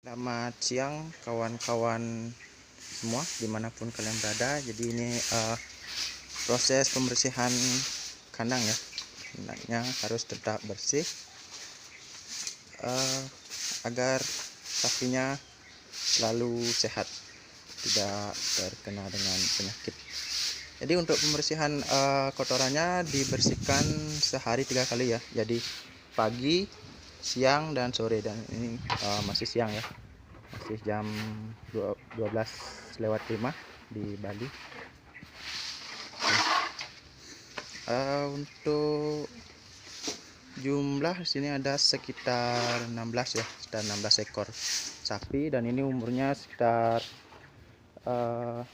Selamat siang kawan-kawan semua dimanapun kalian berada. Jadi ini proses pembersihan kandang ya. Kandangnya harus tetap bersih agar sapinya selalu sehat, tidak terkena dengan penyakit. Jadi untuk pembersihan kotorannya dibersihkan sehari 3 kali ya. Jadi pagi, siang, dan sore. Dan ini masih siang ya, masih jam 12:05 di Bali. Untuk jumlah di sini ada sekitar 16 ya, sekitar 16 ekor sapi, dan ini umurnya sekitar 7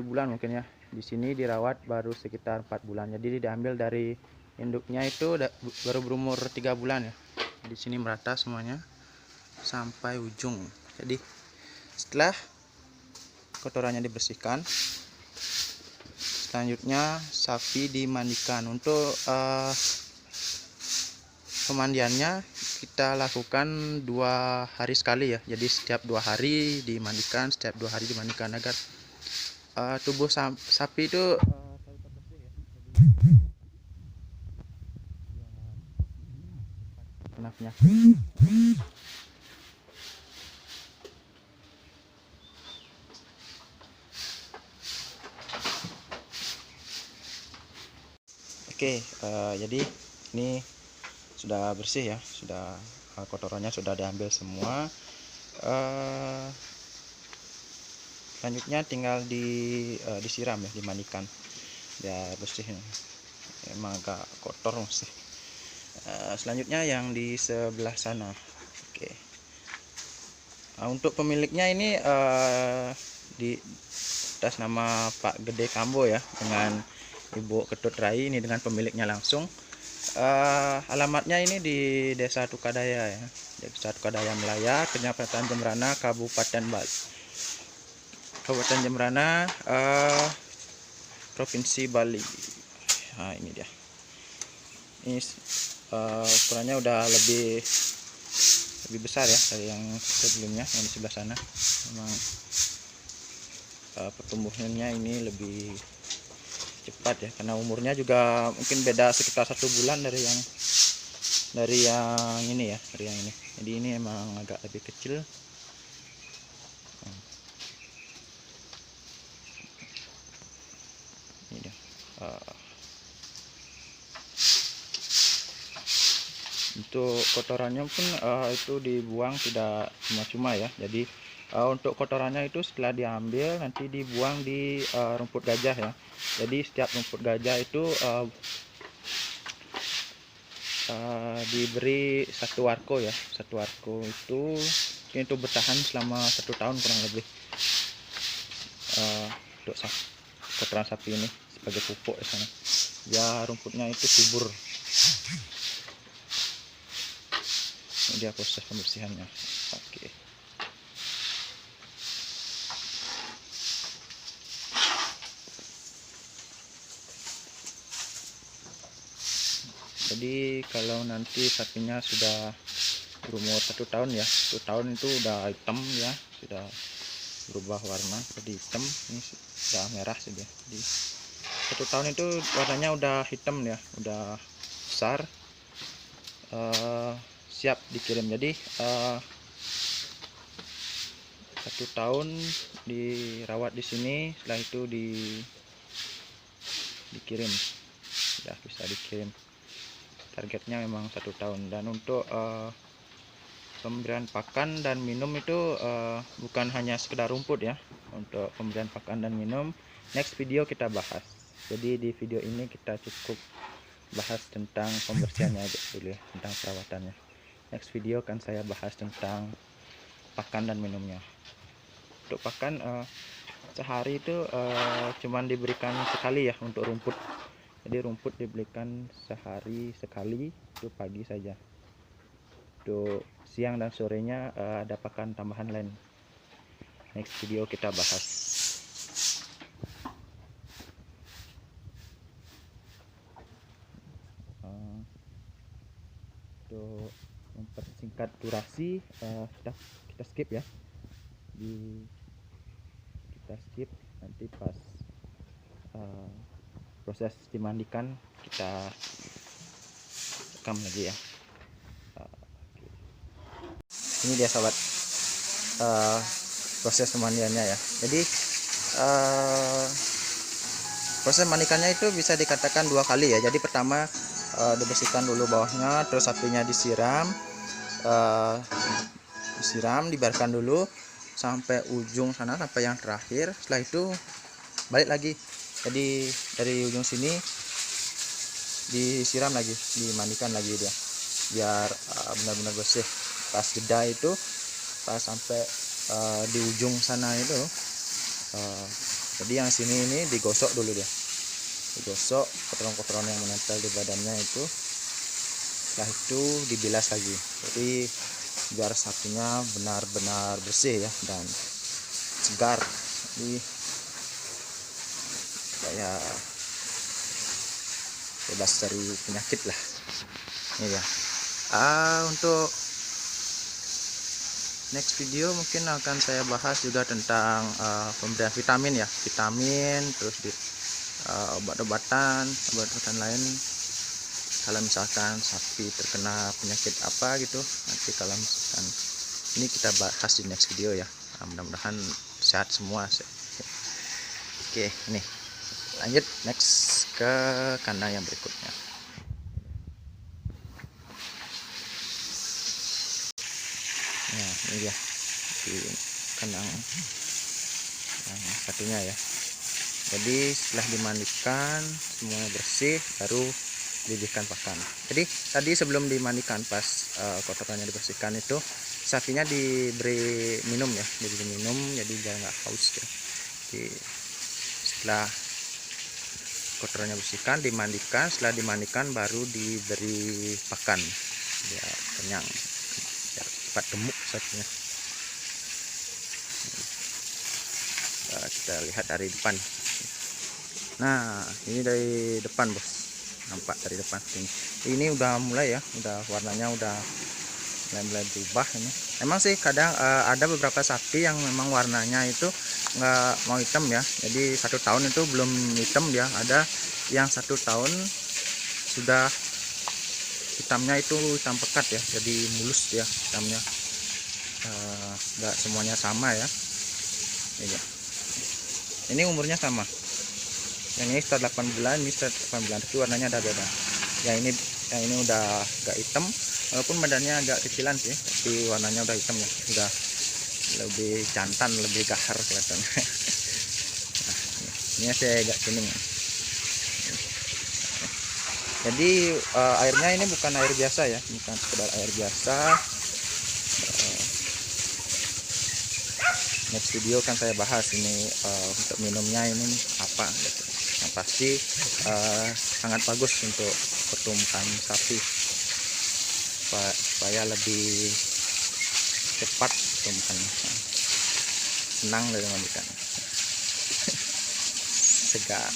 bulan mungkin ya. Di sini dirawat baru sekitar 4 bulan. Jadi diambil dari induknya itu baru berumur 3 bulan ya. Di sini merata semuanya sampai ujung. Jadi setelah kotorannya dibersihkan, selanjutnya sapi dimandikan. Untuk pemandiannya kita lakukan 2 hari sekali ya. Jadi setiap 2 hari dimandikan, setiap 2 hari dimandikan agar tubuh sapi itu selalu terbersih ya. Jadi kena penyakit. Oke, jadi ini sudah bersih ya, sudah kotorannya sudah diambil semua. Selanjutnya tinggal disiram ya, dimandikan ya, bersih. Emang agak kotor masih. Selanjutnya yang di sebelah sana. Oke. Untuk pemiliknya ini di atas nama Pak Gede Kambo ya, dengan Ibu Ketut Rai, ini dengan pemiliknya langsung. Alamatnya ini di Desa Tukadaya ya, Desa Tukadaya Melaya, Kecamatan Jembrana, Kabupaten Jembrana, Provinsi Bali. Nah, ini dia. Ini ukurannya udah lebih besar ya dari yang sebelumnya, yang di sebelah sana. Memang pertumbuhannya ini lebih cepat ya, karena umurnya juga mungkin beda sekitar 1 bulan dari yang ini ya, dari yang ini. Jadi ini emang agak lebih kecil. Ini dia. Untuk kotorannya pun itu dibuang tidak cuma-cuma ya. Jadi untuk kotorannya itu setelah diambil nanti dibuang di rumput gajah ya. Jadi setiap rumput gajah itu diberi 1 warko ya. 1 warko itu bertahan selama 1 tahun kurang lebih. Untuk kotoran sapi ini sebagai pupuk di sana. Ya, rumputnya itu subur. Ini dia proses pembersihannya. Oke. Jadi kalau nanti sapinya sudah berumur 1 tahun ya, 1 tahun itu udah hitam ya, sudah berubah warna jadi hitam. Ini sudah merah sudah. Jadi 1 tahun itu warnanya udah hitam ya, udah besar, siap dikirim. Jadi 1 tahun dirawat di sini, setelah itu dikirim, sudah bisa dikirim. Targetnya memang 1 tahun. Dan untuk pemberian pakan dan minum itu bukan hanya sekedar rumput ya. Untuk pemberian pakan dan minum next video kita bahas. Jadi di video ini kita cukup bahas tentang pembersihannya aja dulu ya, tentang perawatannya. Next video akan saya bahas tentang pakan dan minumnya. Untuk pakan sehari itu cuman diberikan sekali ya untuk rumput. Jadi rumput diberikan sehari sekali, itu pagi saja. Untuk siang dan sorenya ada pakan tambahan lain. Next video kita bahas. Untuk singkat durasi, kita skip ya. Kita skip, nanti pas proses dimandikan kita rekam lagi ya. Ini dia sahabat, proses pemandiannya ya. Jadi proses mandikannya itu bisa dikatakan 2 kali ya. Jadi pertama dibersihkan dulu bawahnya, terus sapinya disiram, dibiarkan dulu sampai ujung sana, sampai yang terakhir. Setelah itu balik lagi. Jadi dari ujung sini disiram lagi, dimandikan lagi dia, biar benar-benar bersih. Pas jeda itu, pas sampai di ujung sana itu, jadi yang sini ini digosok dulu dia, digosok kotoran-kotoran yang menempel di badannya itu. Setelah itu dibilas lagi, jadi biar sapinya benar-benar bersih ya dan segar. Jadi kayak bebas dari penyakit lah. Ini ya. Untuk next video mungkin akan saya bahas juga tentang pemberian vitamin ya, terus obat-obatan lain. Kalau misalkan sapi terkena penyakit apa gitu, nanti kalau misalkan ini kita bahas di next video ya. Mudah-mudahan sehat semua. Oke, ini lanjut next ke kandang yang berikutnya. Nah, ini dia di kandang yang satunya ya. Jadi setelah dimandikan semuanya bersih, baru diberikan pakan. Jadi tadi sebelum dimandikan, pas kotorannya dibersihkan itu, sapinya diberi minum ya, jadi jangan nggak haus ya. Jadi setelah kotorannya bersihkan, dimandikan, setelah dimandikan baru diberi pakan biar kenyang, biar cepat gemuk sapinya. Kita lihat dari depan. Nah, ini dari depan bos, nampak dari depan sini. Ini udah mulai ya, udah warnanya udah mulai berubah ini. Emang sih kadang ada beberapa sapi yang memang warnanya itu nggak mau hitam ya. Jadi 1 tahun itu belum hitam dia. Ada yang 1 tahun sudah hitamnya itu hitam pekat ya. Jadi mulus ya hitamnya. Nggak semuanya sama ya. Ini umurnya sama. Yang ini setelah 8 bulan, ini setelah 8 bulan, tapi warnanya ada beda. Yang ini udah agak hitam, walaupun badannya agak kecilan sih, tapi warnanya udah hitam ya, udah lebih jantan, lebih gahar kelihatannya. Nah, ini saya agak kuning. Jadi airnya ini bukan air biasa ya, bukan sekedar air biasa. Next video kan saya bahas ini untuk minumnya ini apa gitu. Yang pasti sangat bagus untuk pertumbuhan sapi, supaya lebih cepat pertumbuhannya, senang dari mandikan, segar.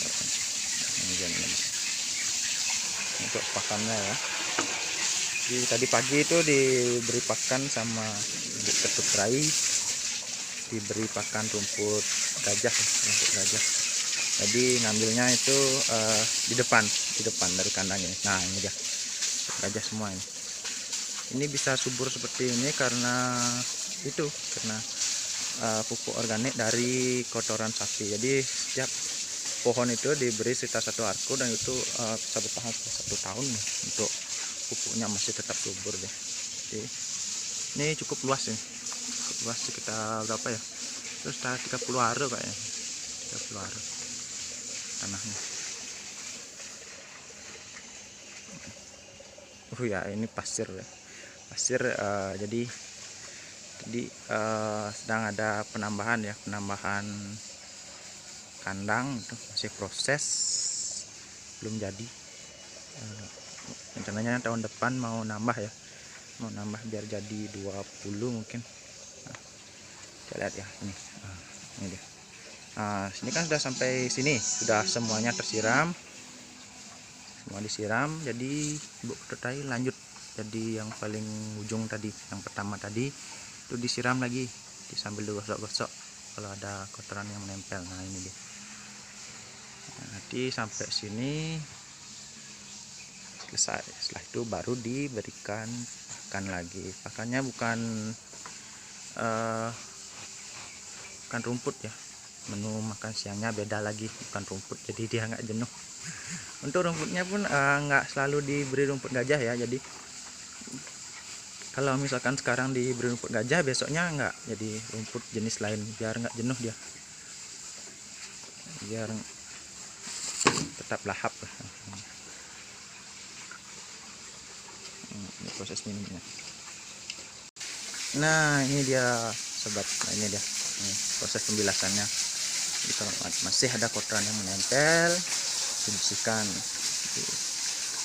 Untuk pakannya ya, jadi tadi pagi itu diberi pakan sama ketut rai, diberi pakan rumput gajah. Jadi ngambilnya itu di depan dari kandang ini. Nah, ini dia gajah semua ini. Ini bisa subur seperti ini karena pupuk organik dari kotoran sapi. Jadi setiap pohon itu diberi sekitar 1 arko, dan itu bisa bertahan 1 tahun nih, untuk pupuknya masih tetap subur deh. Jadi ini cukup luas nih. Luas sekitar berapa ya, terus 30 are kayaknya, 30 are tanahnya. Ya ini pasir ya, jadi sedang ada penambahan kandang, itu masih proses, belum jadi. Rencananya tahun depan mau nambah biar jadi 20 mungkin. Kita lihat ya, ini dia. Sini kan sudah sampai sini, sudah semuanya tersiram, semua disiram. Jadi Ibu Ketutai lanjut Jadi yang paling ujung tadi, yang pertama tadi itu disiram lagi, sambil digosok-gosok kalau ada kotoran yang menempel. Nah ini dia. Nah, nanti sampai sini selesai. Setelah itu baru diberikan pakan lagi. Pakannya bukan rumput ya. Menu makan siangnya beda lagi, bukan rumput, jadi dia nggak jenuh. Untuk rumputnya pun nggak selalu diberi rumput gajah ya. Jadi kalau misalkan sekarang diberi rumput gajah, besoknya nggak, jadi rumput jenis lain biar nggak jenuh dia, biar tetap lahap lah. Ini proses minumnya. Nah ini dia sobat, nah ini dia proses pembilasannya. Jadi kalau masih ada kotoran yang menempel, dibersihkan.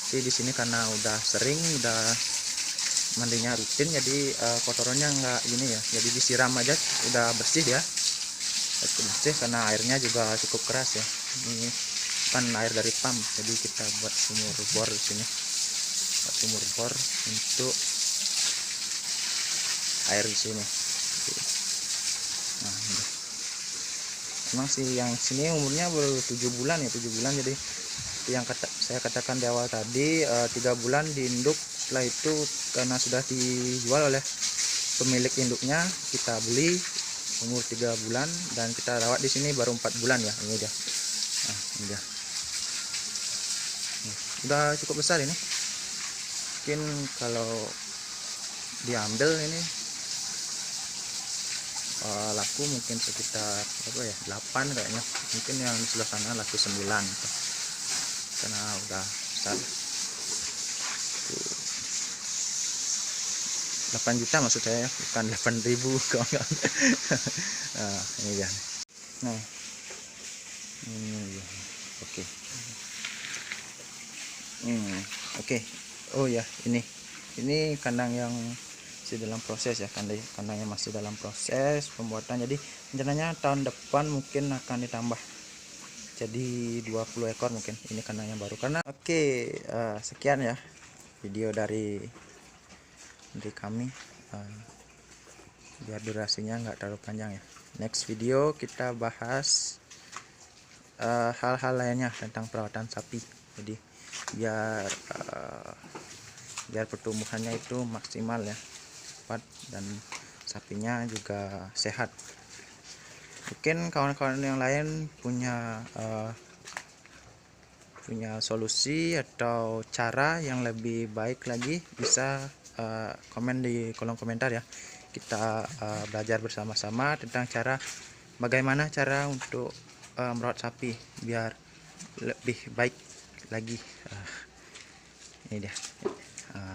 Jadi di sini karena udah sering, udah mandinya rutin, jadi kotorannya nggak gini ya, jadi disiram aja udah bersih ya, bersih karena airnya juga cukup keras ya. Ini kan air dari pump, jadi kita buat sumur bor di sini, buat sumur bor untuk air di sini. Nah ini. Memang sih yang sini umurnya baru 7 bulan ya, 7 bulan. Jadi yang saya katakan di awal tadi, 3 bulan diinduk. Setelah itu karena sudah dijual oleh pemilik induknya, kita beli umur 3 bulan dan kita rawat di sini baru 4 bulan ya. Ini dia. Nah, ini dia. Udah cukup besar ini. Mungkin kalau diambil ini laku mungkin sekitar 8 kayaknya. Mungkin yang di sebelah sana laku 9 gitu. Karena udah besar. 8 juta maksud saya, bukan 8.000 kawan-kawan. Nah ini dia. Nah ini dia. Oke. Oke. Oh ya, ini kandang yang masih dalam proses ya, kandangnya masih dalam proses pembuatan. Jadi rencananya tahun depan mungkin akan ditambah jadi 20 ekor mungkin. Ini kandang yang baru karena sekian ya video dari kami, biar durasinya nggak terlalu panjang ya. Next video kita bahas hal-hal lainnya tentang perawatan sapi. Jadi biar pertumbuhannya itu maksimal ya, cepat, dan sapinya juga sehat. Mungkin kawan-kawan yang lain punya solusi atau cara yang lebih baik lagi, bisa komen di kolom komentar ya. Kita belajar bersama-sama tentang bagaimana cara untuk merawat sapi biar lebih baik lagi.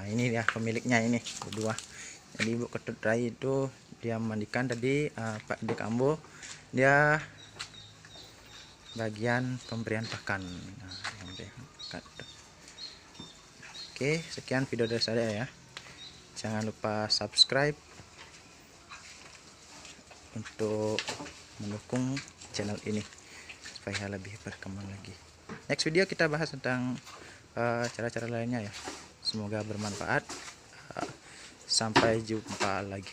Ini dia pemiliknya, ini berdua. Jadi Ibu Ketut Rai itu dia mandikan tadi, Pak Dik Ambo dia bagian pemberian pakan. Oke, sekian video dari saya ya. Jangan lupa subscribe untuk mendukung channel ini supaya lebih berkembang lagi. Next video kita bahas tentang cara-cara lainnya ya. Semoga bermanfaat. Sampai jumpa lagi.